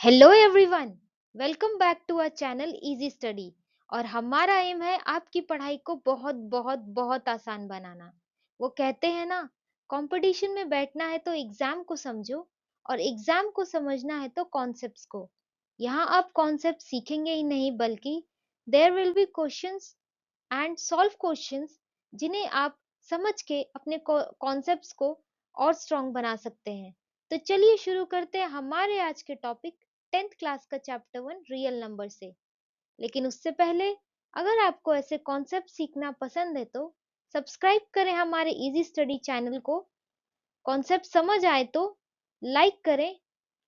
Hello everyone, welcome back to our channel easy study. और हमारा M है आपकी पढ़ाई को बहुत बहुत बहुत आसान बनाना। वो कहते हैं ना, कंपटीशन में बैठना है तो एग्जाम को समझो और एग्जाम को समझना है तो कॉन्सेप्ट्स को। यहाँ आप कॉन्सेप्ट सीखेंगे ही नहीं बल्कि there will be questions and solve questions जिन्हें आप समझ के अपने कॉन्सेप्ट्स को और स्ट्रॉन्ग बना सकते हैं। तो चलिए शुरू करते हैं हमारे आज के टॉपिक 10th क्लास का चैप्टर 1 रियल नंबर से। लेकिन उससे पहले अगर आपको ऐसे कॉन्सेप्ट सीखना पसंद है तो सब्सक्राइब करें हमारे इजी स्टडी चैनल को। कॉन्सेप्ट समझ आए तो लाइक करें,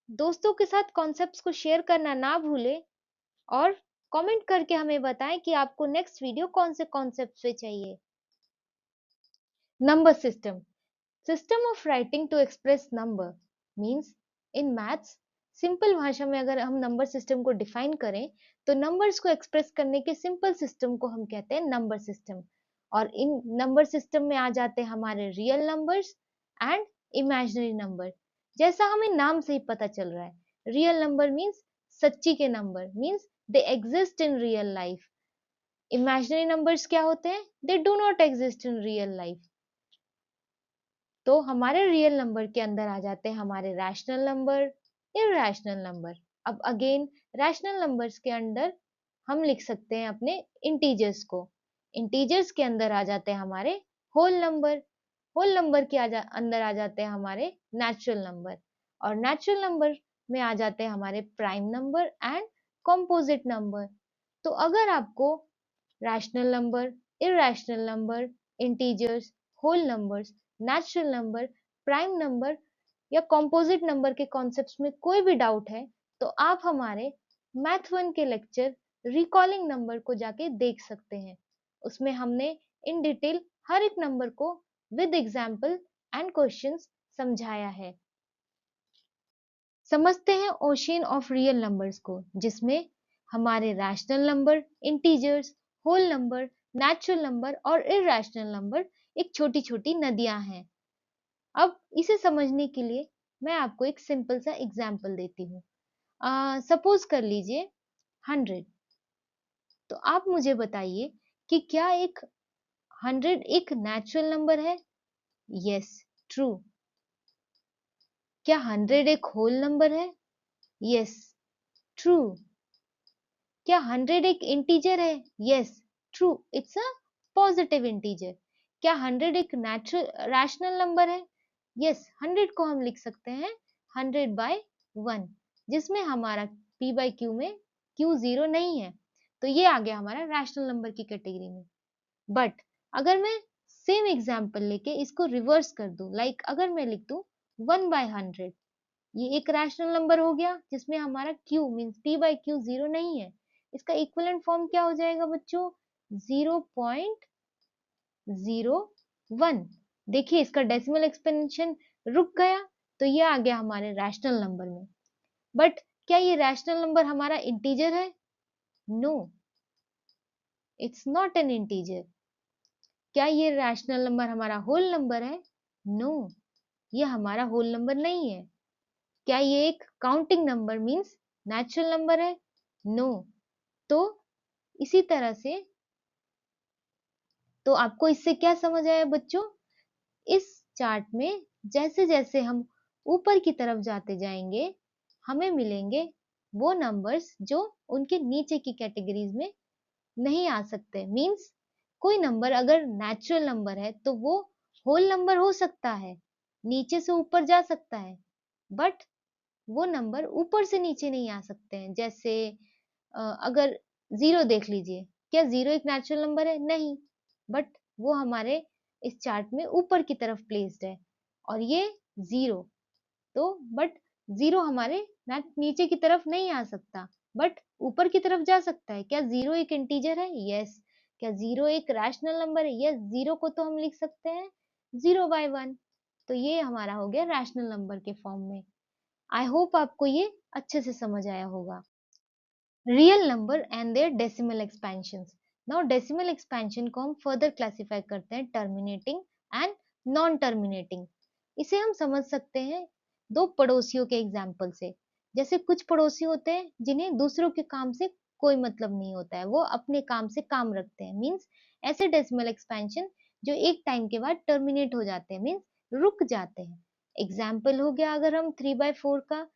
दोस्तों के साथ कॉन्सेप्ट्स को शेयर करना ना भूलें और कमेंट करके हमें बताएं कि आपको नेक्स्ट वीडियो कौन से कॉन्सेप्ट पे चाहिए। Number system of writing to express number means in maths. Simple भाषा में अगर हम नंबर सिस्टम को डिफाइन करें तो नंबर्स को एक्सप्रेस करने के सिंपल सिस्टम को हम कहते हैं नंबर सिस्टम। और इन नंबर सिस्टम में आ जाते हैं हमारे real numbers and imaginary number. जैसा हमें नाम से ही पता चल रहा है, रियल नंबर मीन्स सच्ची के number, means they exist in real life. Imaginary numbers क्या होते हैं? They do not exist in real life. तो हमारे रियल नंबर के अंदर आ जाते हैं हमारे रैशनल नंबर, इरैशनल नंबर। अब अगेन रैशनल नंबर्स के अंदर हम लिख सकते हैं अपने इंटीजर्स को। इंटीजर्स के अंदर आ जाते हैं हमारे होल नंबर, होल नंबर के अंदर आ जाते हैं हमारे नेचुरल नंबर, और नेचुरल नंबर में आ जाते हैं हमारे prime number and composite number. तो अगर आपको rational number, irrational number, integers, whole numbers, natural number, prime number या कॉम्पोजिट नंबर के कॉन्सेप्ट्स में कोई भी डाउट है तो आप हमारे मैथ 1 के लेक्चर रिकॉलिंग नंबर को जाके देख सकते हैं। उसमें हमने इन डिटेल हर एक नंबर को विद एग्जाम्पल एंड क्वेश्चंस समझाया है। समझते हैं ओशियन ऑफ रियल नंबर्स को, जिसमें हमारे rational number, integers, whole number, natural number और इरैशनल नंबर एक छोटी छोटी नदियां हैं। अब इसे समझने के लिए मैं आपको एक सिंपल सा एग्जाम्पल देती हूँ। सपोज कर लीजिए 100। तो आप मुझे बताइए कि क्या एक 100 एक नेचुरल नंबर है? Yes, true. क्या 100 एक होल नंबर है? Yes, true. क्या 100 एक इंटीजर है? Yes, true, it's a positive integer. क्या 100 एक नेचुरल रैशनल नंबर है? यस, 100 को हम लिख सकते हैं 100/1, जिसमें हमारा p/q में q 0 नहीं है, तो ये आ गया हमारा रैशनल नंबर की कैटेगरी में। बट अगर मैं सेम एग्जाम्पल लेके इसको रिवर्स कर दूं, लाइक अगर मैं लिख दूं 1/100, ये एक रैशनल नंबर हो गया जिसमें हमारा q मीन्स p/q 0 नहीं है। इसका इक्विवेलेंट फॉर्म क्या हो जाएगा बच्चों? 0.01। देखिए इसका डेसिमल एक्सपेंशन रुक गया, तो ये आ गया हमारे रैशनल नंबर में। बट क्या ये रैशनल नंबर हमारा इंटीजर है? No, it's not an integer. क्या ये रैशनल नंबर हमारा होल नंबर है? नो, ये हमारा होल नंबर नहीं है। क्या ये एक counting number means natural number है? नो। तो इसी तरह से, तो आपको इससे क्या समझ आया बच्चों? इस चार्ट में जैसे जैसे हम ऊपर की तरफ जाते जाएंगे हमें मिलेंगे वो नंबर्स जो उनके नीचे की कैटेगरीज में नहीं आ सकते। मींस कोई नंबर अगर नेचुरल नंबर है तो वो होल नंबर हो सकता है, नीचे से ऊपर जा सकता है, बट वो नंबर ऊपर से नीचे नहीं आ सकते हैं। जैसे अगर 0 देख लीजिए, क्या 0 एक नेचुरल नंबर है? नहीं, बट वो हमारे इस चार्ट में ऊपर की तरफ प्लेस्ड है, और ये 0, तो बट 0 हमारे नीचे की तरफ नहीं आ सकता, बट ऊपर की तरफ जा सकता है। क्या 0 एक इंटीजर है? यस। क्या 0 एक रैशनल नंबर है? यस, 0 को तो हम लिख सकते हैं 0/1। तो ये हमारा हो गया रैशनल नंबर के फॉर्म में। आई होप आपको ये अच्छे से समझ आया होगा। Real number and their decimal expansions. Now decimal expansion को हम फर्दर क्लासिफाई करते हैं टर्मिनेटिंग एंड नॉन टर्मिनेटिंग। इसे हम समझ सकते हैं दो पड़ोसियों के एग्जाम्पल से। जैसे कुछ पड़ोसी होते हैं जिन्हें दूसरों के काम से कोई मतलब नहीं होता है, वो अपने काम से काम रखते हैं, मीन्स ऐसे डेसिमल एक्सपेंशन जो एक टाइम के बाद टर्मिनेट हो जाते हैं, मीन्स रुक जाते हैं। एग्जाम्पल हो गया, अगर हम 3/4 का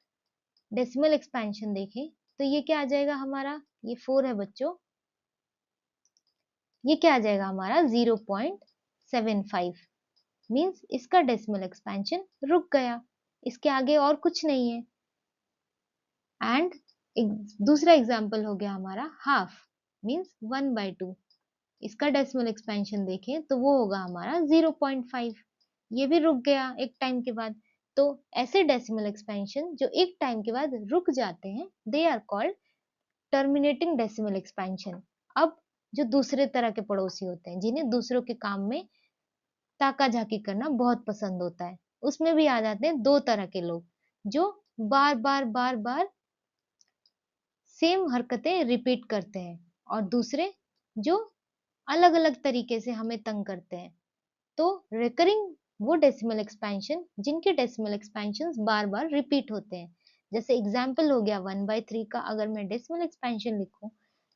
डेसिमल एक्सपेंशन देखें तो ये क्या आ जाएगा हमारा, ये 4 है बच्चों, ये क्या आ जाएगा हमारा 0.75, मीन्स इसका डेसिमल एक्सपेंशन रुक गया, इसके आगे और कुछ नहीं है। एंड दूसरा एग्जाम्पल हो गया हमारा हाफ, मीन्स 1/2, इसका डेसिमल एक्सपेंशन देखें तो वो होगा हमारा 0.5, ये भी रुक गया एक टाइम के बाद। तो ऐसे डेसिमल एक्सपेंशन जो एक टाइम के बाद रुक जाते हैं, they are called terminating decimal expansion. अब जो दूसरे तरह के पड़ोसी होते हैं जिन्हें दूसरों के काम में ताका झाकी करना बहुत पसंद होता है, उसमें भी आ जाते हैं दो तरह के लोग, जो बार बार बार बार सेम हरकतें रिपीट करते हैं, और दूसरे जो अलग अलग तरीके से हमें तंग करते हैं। तो रिकरिंग वो डेसिमल एक्सपेंशन जिनके डेसिमल एक्सपेंशन बार बार रिपीट होते हैं। जैसे एग्जाम्पल हो गया 1/3 का, अगर मैं डेसिमल एक्सपेंशन लिखूं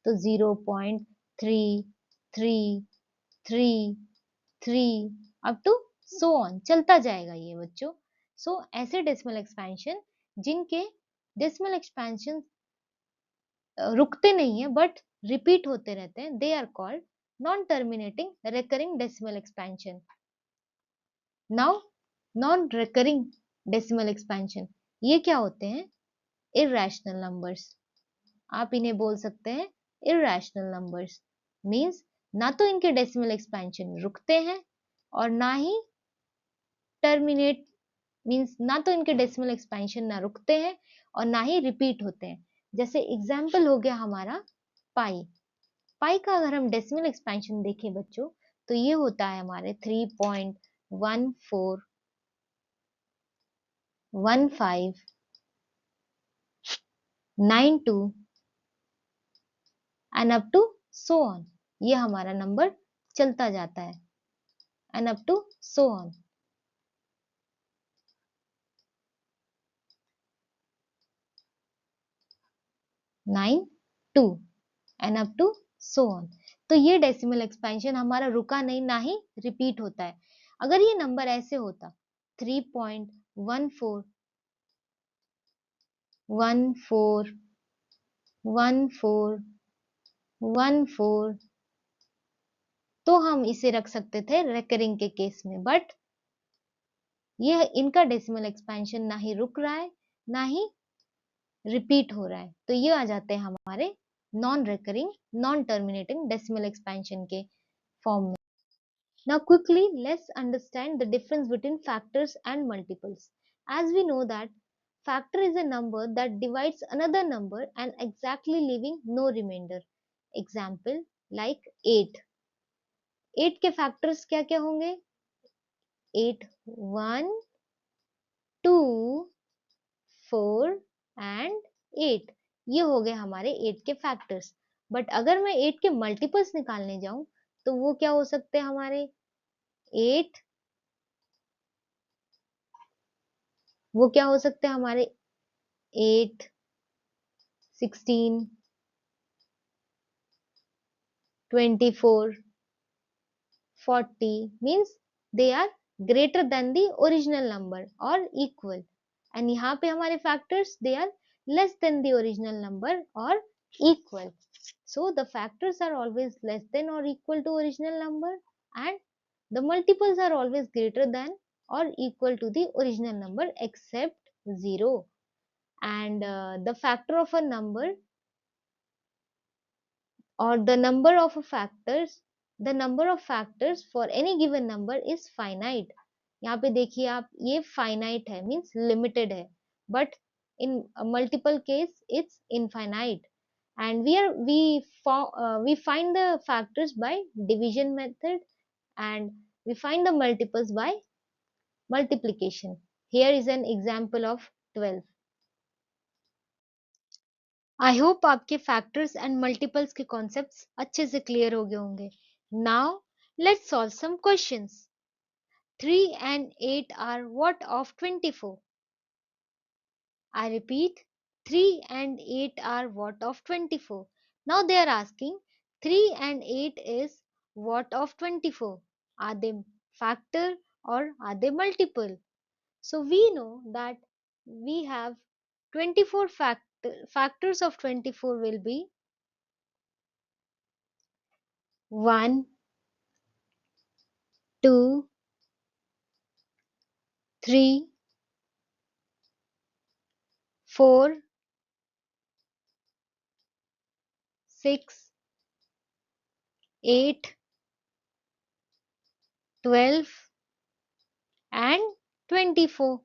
तो 0.3333 अप टू सो ऑन चलता जाएगा ये बच्चों। सो ऐसे डेसिमल एक्सपेंशन जिनके डेसिमल एक्सपेंशन रुकते नहीं है बट रिपीट होते रहते हैं, they are called non terminating recurring decimal expansion. Now non recurring decimal expansion, ये क्या होते हैं, इररेशनल नंबर्स। आप इन्हें बोल सकते हैं इररेशनल नंबर्स, मींस ना तो इनके डेसिमल एक्सपेंशन रुकते हैं और ना ही टर्मिनेट, मींस ना तो इनके डेसिमल एक्सपेंशन ना रुकते हैं और ना ही रिपीट होते हैं। जैसे एग्जाम्पल हो गया हमारा पाई। पाई का अगर हम डेसिमल एक्सपेंशन देखें बच्चों तो ये होता है हमारे 3.141592 and up to so on, ये हमारा नंबर चलता जाता है and up to so on. 92 and up to so on. तो ये डेसिमल एक्सपेंशन हमारा रुका नहीं, ना ही रिपीट होता है। अगर ये नंबर ऐसे होता 3.141414 तो हम इसे रख सकते थे रेकरिंग के केस में, बट ये इनका डेसिमल एक्सपेंशन ना ही रुक रहा है ना ही रिपीट हो रहा है, तो ये आ जाते हैं हमारे non recurring non terminating decimal expansion के फॉर्म में। Now quickly let's understand the difference between factors and multiples. As we know that factor is a number that divides another number and exactly leaving no remainder. Example like 8. 8 के factors क्या क्या होंगे? 8 1 2 4 and 8, ये हो गए हमारे 8 के factors. But अगर मैं 8 के मल्टीपल्स निकालने जाऊं तो वो क्या हो सकते हैं हमारे 8, वो क्या हो सकते हैं हमारे 8 16 24 40, means they are greater than the original number और इक्वल, एंड यहाँ पे हमारे factors they are less than the original number और equal. So the factors are always less than or equal to original number, and the multiples are always greater than or equal to the original number except 0. And the factor of a number or the number of factors, the number of factors for any given number is finite. यहाँ पे देखिए आप, ये finite है means limited है, but in a multiple case it's infinite. And we find the factors by division method, and we find the multiples by multiplication. Here is an example of 12. I hope आपके factors and multiples के concepts अच्छे से clear हो गए होंगे। Now let's solve some questions. 3 and 8 are what of 24? I repeat, 3 and 8 are what of 24? Now they are asking 3 and 8 is what of 24? Are they factor or are they multiple? So we know that we have 24 factors of 24 will be 1, 2, 3, 4, 6, 8, 12 and 24.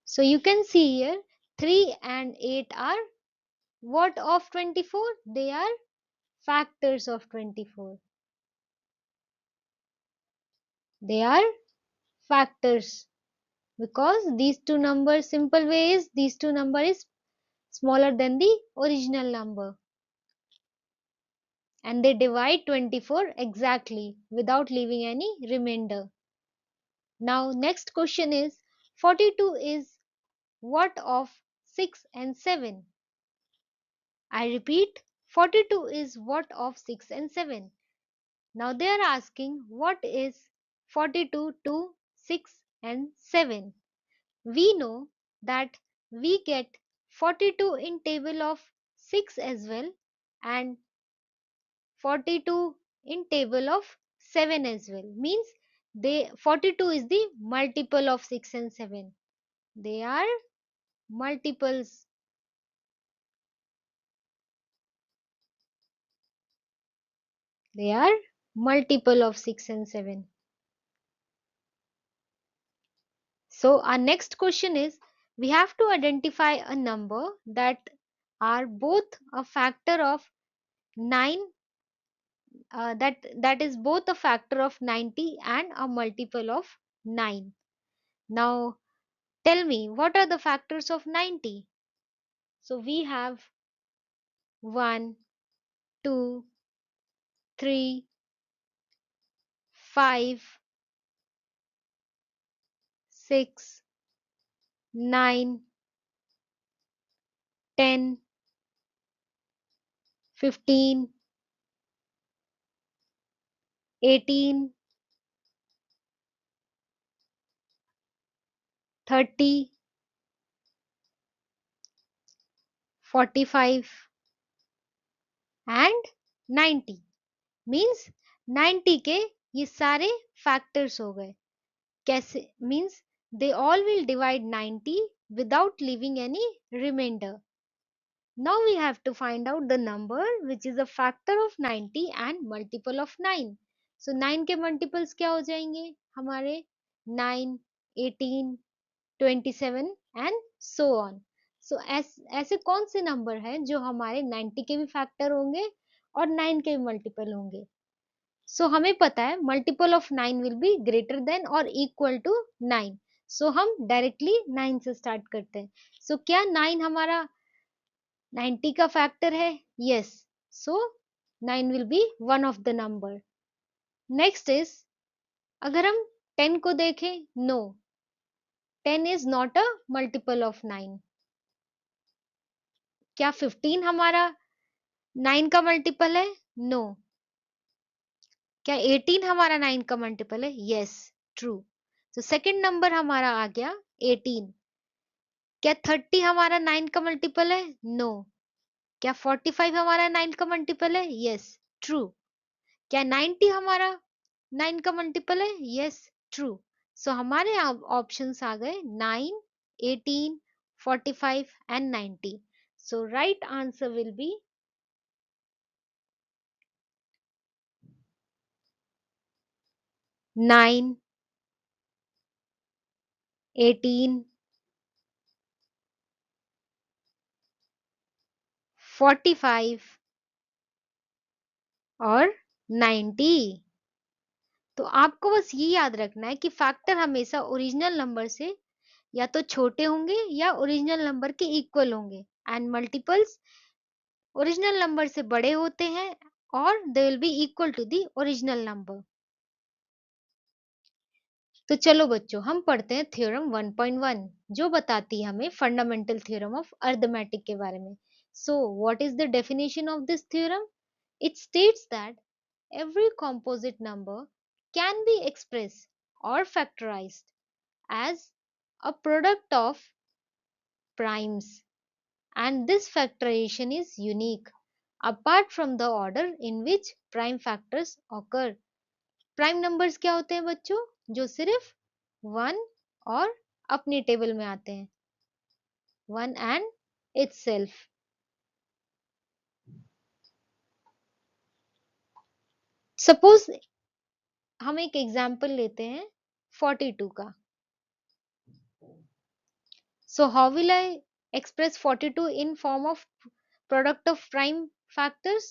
So you can see here 3 and 8 are what of 24? They are factors of 24. They are factors because these two numbers, simple way is these two number is smaller than the original number and they divide 24 exactly without leaving any remainder. Now next question is 42 is what of 6 and 7? I repeat, 42 is what of 6 and 7? Now they are asking what is 42 to 6 and 7. We know that we get 42 in table of 6 as well and 42 in table of 7 as well. Means they 42 is the multiple of 6 and 7. They are multiples. They are multiple of 6 and 7. So our next question is we have to identify a number that are both a factor of 9 that is both a factor of 90 and a multiple of 9. Now tell me what are the factors of 90? So we have 1, 2, 3, 5, 6, 9, 10, 15, 18, 30, 45 and 90. Means 90 के ये सारे factors हो गए कैसे means they all will divide 90 without leaving any remainder. Now we have to find out the number which is a factor of 90 and multiple of 9. So 9 के multiples क्या हो जाएंगे हमारे 9, 18, 27 and so on. So ऐसे कौन से number हैं जो हमारे 90 के भी फैक्टर होंगे और 9 के भी मल्टीपल होंगे. सो हमें पता है multiple of 9 will be greater than और इक्वल टू 9. सो हम डायरेक्टली 9 से स्टार्ट करते हैं. सो क्या 9 हमारा 90 का फैक्टर है? Yes. So 9 will be one of the number. Next is अगर हम 10 को देखें, no, 10 is not a multiple of 9. क्या 15 हमारा 9 का मल्टीपल है? नो. क्या 18 हमारा 9 का मल्टीपल है? Yes, true. तो सेकंड नंबर हमारा आ गया 18. क्या 30 हमारा 9 का मल्टीपल है? नो. क्या 45 हमारा 9 का मल्टीपल है? Yes, true. क्या 90 हमारा 9 का मल्टीपल है? Yes, true. सो हमारे ऑप्शंस आ गए 9, 18, 45 and 90. So right answer will be 9, 18, 45 और 90. तो आपको बस ये याद रखना है कि फैक्टर हमेशा ओरिजिनल नंबर से या तो छोटे होंगे या ओरिजिनल नंबर के इक्वल होंगे एंड मल्टीपल्स ओरिजिनल नंबर से बड़े होते हैं और they will be equal to the original number. तो चलो बच्चों हम पढ़ते हैं थ्योरम 1.1 जो बताती है हमें फंडामेंटल थ्योरम ऑफ अरिथमेटिक के बारे में. So what is the definition of this theorem? It states that every composite number can be expressed or factorized as a product of primes, and this factorization is unique apart from the order in which prime factors occur. Prime numbers क्या होते हैं बच्चों? जो सिर्फ one और अपनी table में आते हैं, वन एंड itself. सपोज हम एक एग्जांपल लेते हैं 42 का. So how will I express 42 in form of product of prime factors?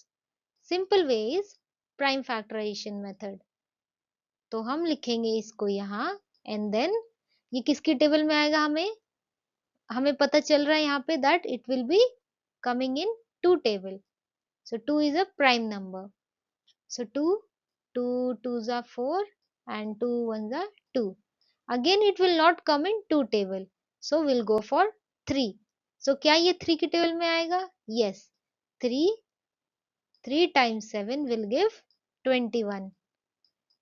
Simple way is prime factorization method. तो हम लिखेंगे इसको यहाँ and then ये किसकी टेबल में आएगा? हमें पता चल रहा है यहाँ पे that it will be coming in 2 table. So 2 is a prime number. So 2 2s are 4 and 2 1s are 2. Again it will not come in 2 table. So we'll go for 3. So क्या ये 3 की टेबल में आएगा? Yes. 3 times 7 will give 21.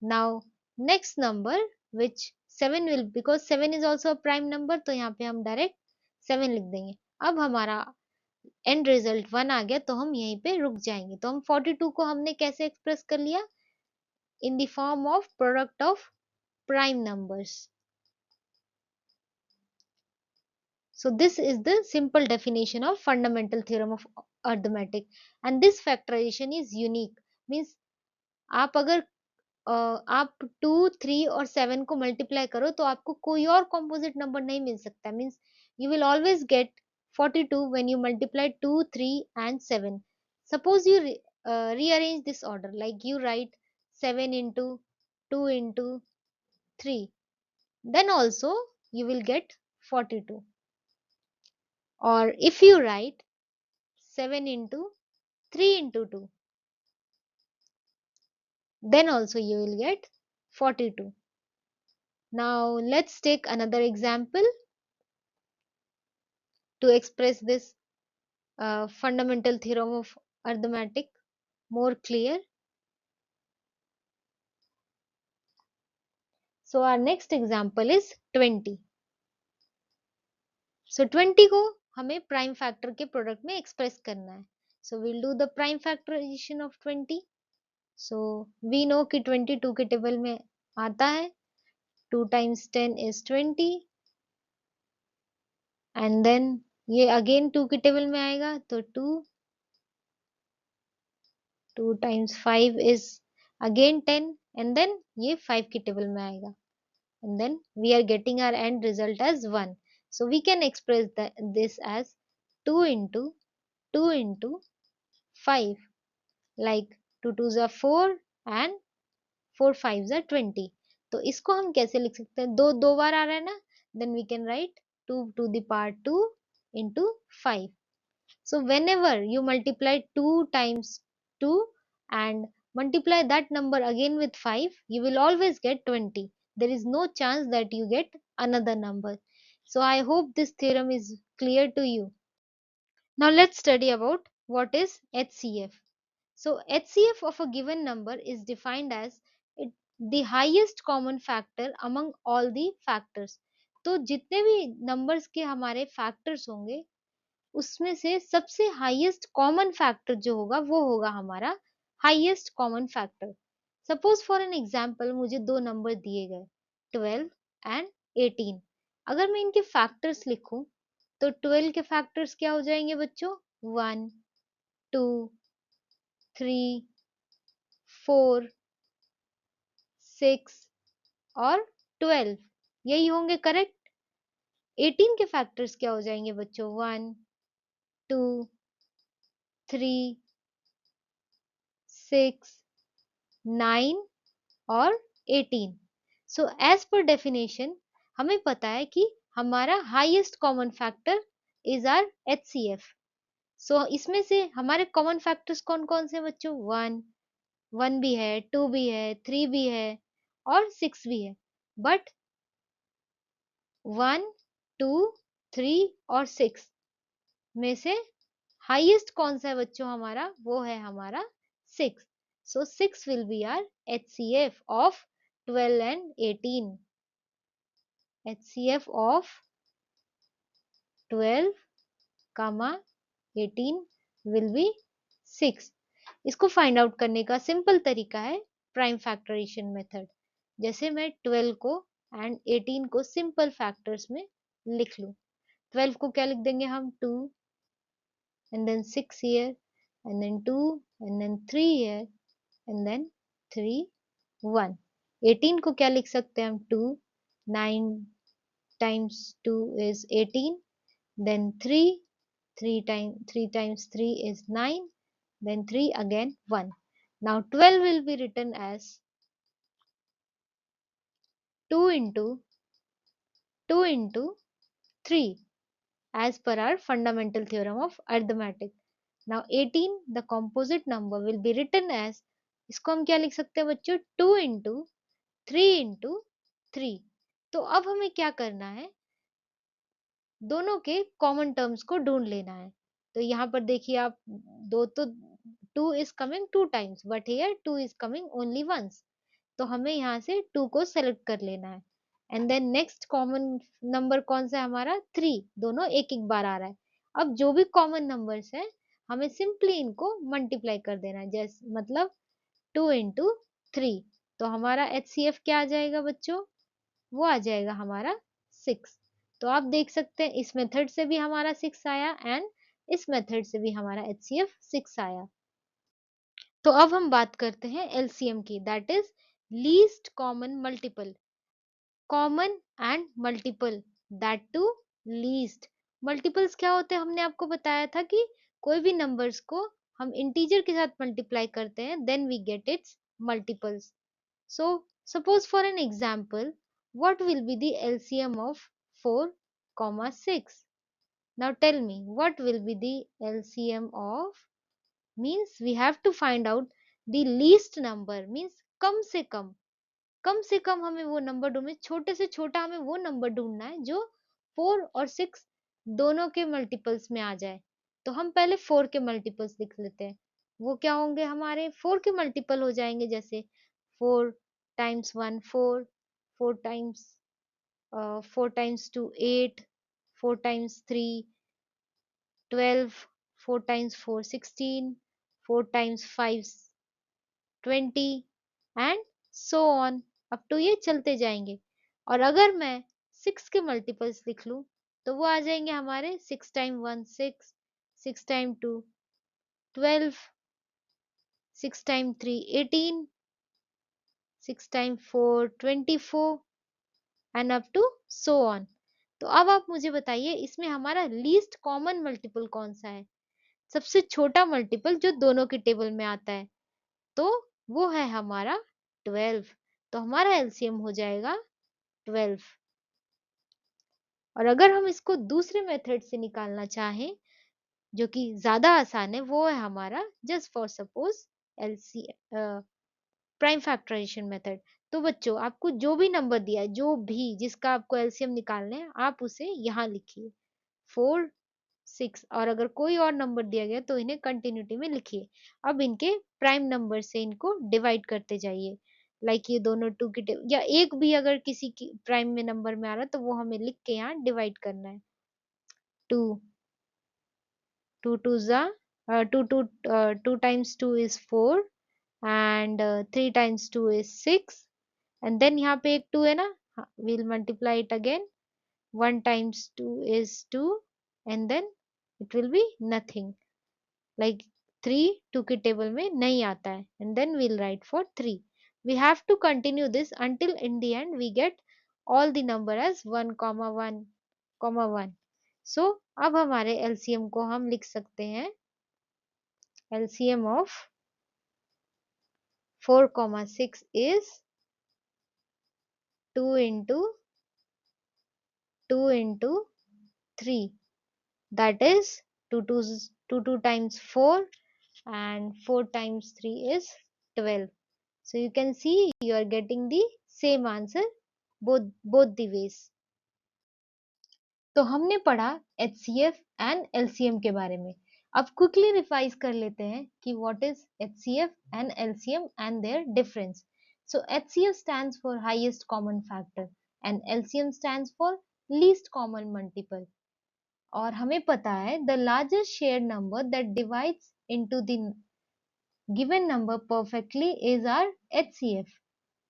Now next number which 7 will, because 7 is also a prime number, तो यहाँ पे हम direct 7 लिख देंगे. अब हमारा एंड रिजल्ट 1 आ गया तो हम यहीं पे रुक जाएंगे. तो हम 42 को हमने कैसे एक्सप्रेस कर लिया? In the form of product of prime numbers. So this is the simple definition of fundamental theorem of arithmetic, and this factorization is unique. Means आप अगर आप 2, 3 और 7 को मल्टीप्लाई करो तो आपको कोई और कॉम्पोजिट नंबर नहीं मिल सकता. Means you will always get 42 when you multiply 2, 3 and 7. Suppose you rearrange this order, like you write 7 into 2 into 3, then also you will get 42. Or if you write 7 into 3 into 2, then also you will get 42. Now let's take another example to express this fundamental theorem of arithmetic more clear. So our next example is 20. So 20 को हमें prime factor के product में express करना है. So we'll do the prime factorization of 20. So we know कि 22 के table में आता है. 2 times 10 is 20. And then ये again 2 के टेबल में आएगा तो 2 times 5 is again 10, and then ये 5 की टेबल में आएगा, and then we are getting our end result as 1. So we can express this as 2 into 2 into 5, like 2 2s are 4 and 4 5s are 20. तो इसको हम कैसे लिख सकते हैं? दो बार आ रहा है ना, then we can write 2 to the power 2 into 5. So whenever you multiply 2 times 2 and multiply that number again with 5, you will always get 20. There is no chance that you get another number. So I hope this theorem is clear to you. Now let's study about what is HCF. So HCF of a given number is defined as the highest common factor among all the factors. तो जितने भी numbers के हमारे factors होंगे उसमें से सबसे highest common factor जो होगा वो होगा हमारा highest common factor. Suppose for an example मुझे दो नंबर दिए गए 12 एंड 18. अगर मैं इनके फैक्टर्स लिखूं तो 12 के फैक्टर्स क्या हो जाएंगे बच्चों? 1 2 3 4 6 और 12, यही होंगे करेक्ट. 18 के फैक्टर्स क्या हो जाएंगे बच्चों? 1 2 3 6 9 और 18. सो एज पर डेफिनेशन हमें पता है कि हमारा highest common factor is our HCF. So इसमें से हमारे कॉमन फैक्टर्स कौन कौन से बच्चों? 1 भी है, 2 भी है, 3 भी है और 6 भी है. बट 1, 2, 3 और 6 में से हाईएस्ट कौन सा है बच्चों हमारा? वो है हमारा 6. So 6 will be our HCF of 12 and 18. HCF of 12, 18 will be 6. इसको फाइंड आउट करने का सिंपल तरीका है प्राइम फैक्टराइजेशन मेथड. जैसे मैं 12 को एंड 18 को सिंपल फैक्टर्स में लिख लूं. 12 को क्या लिख देंगे हम? 2 and then 6 here and then 2 and then 3 here and then 3 1. 18 को क्या लिख सकते हैं हम? 2, 9 times 2 is 18, then 3 times 3 is 9, then 3 again 1. Now 12 will be written as 2 into 2 into 3 as per our fundamental theorem of arithmetic. Now 18, the composite number will be written as, इसको हम क्या लिख सकते हैं बच्चों? 2 into 3 into 3. तो अब हमें क्या करना है? दोनों के कॉमन टर्म्स को ढूंढ लेना है. तो यहाँ पर देखिए आप, दो तो 2 is coming 2 times but here 2 is coming only once. तो हमें यहाँ से 2 को सेलेक्ट कर लेना है. And then next common number कौन सा है हमारा? 3. दोनों एक एक बार आ रहा है. अब जो भी कॉमन नंबर्स है हमें सिंपली इनको मल्टीप्लाई कर देना है. जैसे मतलब 2 into 3. तो हमारा HCF क्या आ जाएगा बच्चों? वो आ जाएगा हमारा 6. तो आप देख सकते हैं इस मेथड से भी हमारा 6 आया एंड इस मेथड से भी हमारा HCF 6 आया. तो अब हम बात करते हैं LCM की, that is least common multiple. Common and multiple, that too least. Multiples क्या होते हैं? हमने आपको बताया था कि कोई भी नंबर्स को हम इंटीजर के साथ मल्टीप्लाई करते हैं then we get its multiples. So suppose for an example, what will be the LCM of 4, 6? Now tell me, what will be the LCM of, means we have to find out the least number, means कम से कम हमें वो number ढूंढना, छोटे से छोटा हमें वो number ढूंढना है जो 4 और 6 दोनों के मल्टीपल्स में आ जाए. तो हम पहले 4 के मल्टीपल्स लिख लेते हैं. वो क्या होंगे हमारे? 4 के मल्टीपल हो जाएंगे, जैसे 4 times 1 4, 4 times 4 times 2 8, 4 times 3 12, 4 times 4 16, 4 times 5 20 and so on, up to ये चलते जाएंगे. और अगर मैं 6 के मल्टीपल्स लिख लूं तो वो आ जाएंगे हमारे 6 time 1 6, 6 time 2 12, 6 time 3 18, 6 time 4 24 and up to so on. तो अब आप मुझे बताइए इसमें हमारा लीस्ट कॉमन मल्टीपल कौन सा है? सबसे छोटा मल्टीपल जो दोनों के टेबल में आता है, तो वो है हमारा 12. तो हमारा एलसीएम हो जाएगा 12. और अगर हम इसको दूसरे मेथड से निकालना चाहें जो कि ज्यादा आसान है, वो है हमारा just for suppose L C prime factorisation method. तो बच्चों आपको जो भी नंबर दिया है, जो भी जिसका आपको एलसीएम निकालना है, आप उसे यहाँ लिखिए 4 6, और अगर कोई और नंबर दिया गया तो इन्हें कंटिन्यूटी में लिखिए. अब इनके प्राइम नंबर से इनको डिवाइड करते जाइए. लाइक ये दोनों टू की या एक भी अगर किसी की प्राइम में नंबर में आ रहा है तो वो हमें लिख के यहाँ डिवाइड करना है. 2 2 2 जा 2 2 2 times 2 is 4 and 3 times 2 is 6 and then यहाँ पे एक 2 है ना, we'll multiply it again. 1 times 2 is 2 and then it will be nothing, like 3 2 के टेबल में नहीं आता है and then we'll write for 3. We have to continue this until in the end we get all the number as 1 comma 1 comma 1. So अब हमारे LCM को हम लिख सकते हैं LCM of 4 comma 6 is 2 into 2 into 3, that is 2 times 4 and 4 times 3 is 12. So you can see you are getting the same answer both the ways. तो हमने पढ़ा HCF एंड LCM के बारे में। अब क्विकली रिवाइज कर लेते हैं कि what is HCF and LCM and their difference. So HCF stands for highest common factor and LCM stands for least common multiple. और हमें पता है the largest shared number that divides into the given number perfectly is our HCF.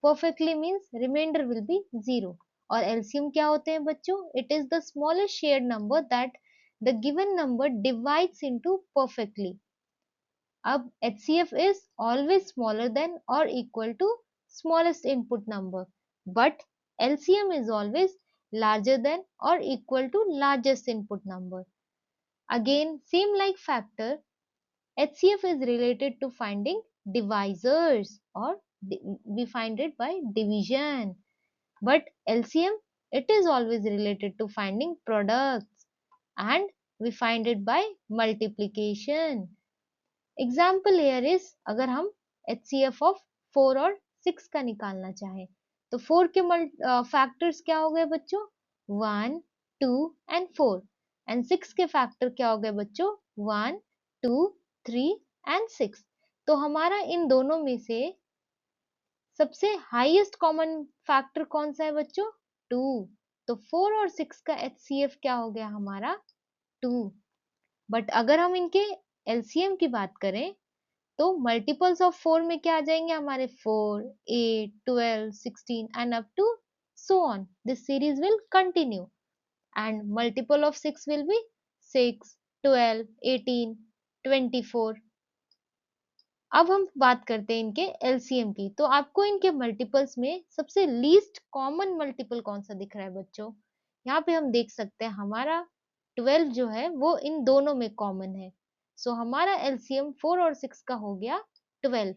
Perfectly means remainder will be 0. और LCM क्या होते हैं बच्चों? It is the smallest shared number that the given number divides into perfectly. अब HCF is always smaller than or equal to smallest input number, but LCM is always larger than or equal to largest input number. Again, same like factor, HCF is related to finding divisors, or we find it by division. But LCM, it is always related to finding products, and we find it by multiplication. Example here is, अगर हम HCF of 4 और 6 का निकालना चाहें तो 4 के factors क्या हो गए बच्चों? 1, 2 एंड 4। एंड 6 के फैक्टर क्या हो गए बच्चों? 1, 2, 3 एंड 6। तो हमारा इन दोनों में से सबसे हाईएस्ट कॉमन फैक्टर कौन सा है बच्चों? 2। तो 4 और 6 का HCF क्या हो गया हमारा? 2। बट अगर हम इनके LCM की बात करें तो मल्टीपल्स ऑफ 4 में क्या आ जाएंगे हमारे? 4, 8, 12, 16 and up to so on. This series will continue and multiple of 6 will be 6, 12, 18, 24. अब हम बात करते हैं इनके LCM की। तो आपको इनके मल्टीपल्स में सबसे लीस्ट कॉमन मल्टीपल कौन सा दिख रहा है बच्चों? यहाँ पे हम देख सकते हैं हमारा 12 जो है वो इन दोनों में कॉमन है। सो हमारा LCM 4 और 6 का हो गया 12।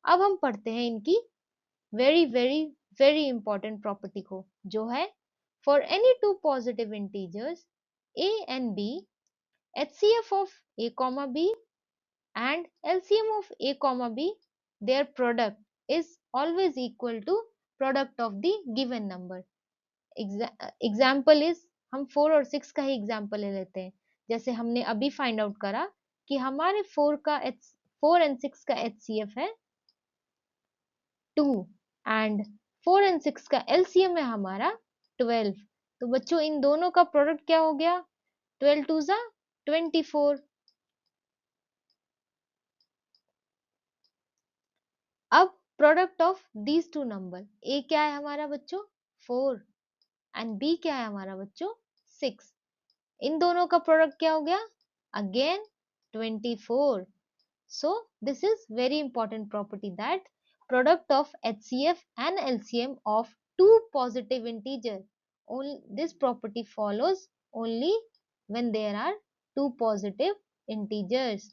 अब हम पढ़ते हैं इनकी very very very important property को, जो है for any two positive integers a and b, HCF of a comma b and LCM of a comma b, their product is always equal to product of the given number. Example is, हम 4 और 6 का ही example ले लेते हैं। जैसे हमने अभी find out करा कि हमारे 4 एंड 6 का HCF है 2 एंड 4 एंड 6 का LCM है हमारा 12। तो बच्चों इन दोनों का प्रोडक्ट क्या हो गया? 12 2 जा 24। अब product of these two number, ए क्या है हमारा बच्चों? 4 एंड बी क्या है हमारा बच्चों? 6। इन दोनों का प्रोडक्ट क्या हो गया? Again 24। So this is very important property, that product of HCF and LCM of two positive integer. Only this property follows only when there are two positive integers.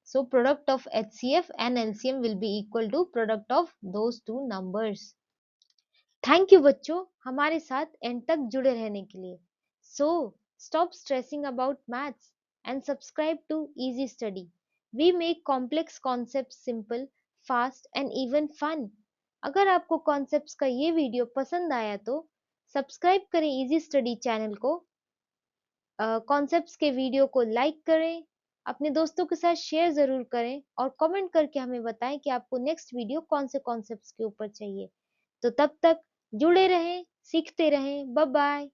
So product of HCF and LCM will be equal to product of those two numbers. Thank you बच्चों हमारे साथ end तक जुड़े रहने के लिए। So stop stressing about maths and subscribe to easy study. We make complex concept simple, fast and even fun. अगर आपको कॉन्सेप्ट्स का ये वीडियो पसंद आया तो सब्सक्राइब करें इजी स्टडी चैनल को, कॉन्सेप्ट्स के वीडियो को लाइक करें, अपने दोस्तों के साथ शेयर जरूर करें और कमेंट करके हमें बताएं कि आपको नेक्स्ट वीडियो कौन से कॉन्सेप्ट्स के ऊपर चाहिए। तो तब तक जुड़े रहें, सीखते रहें। Bye bye.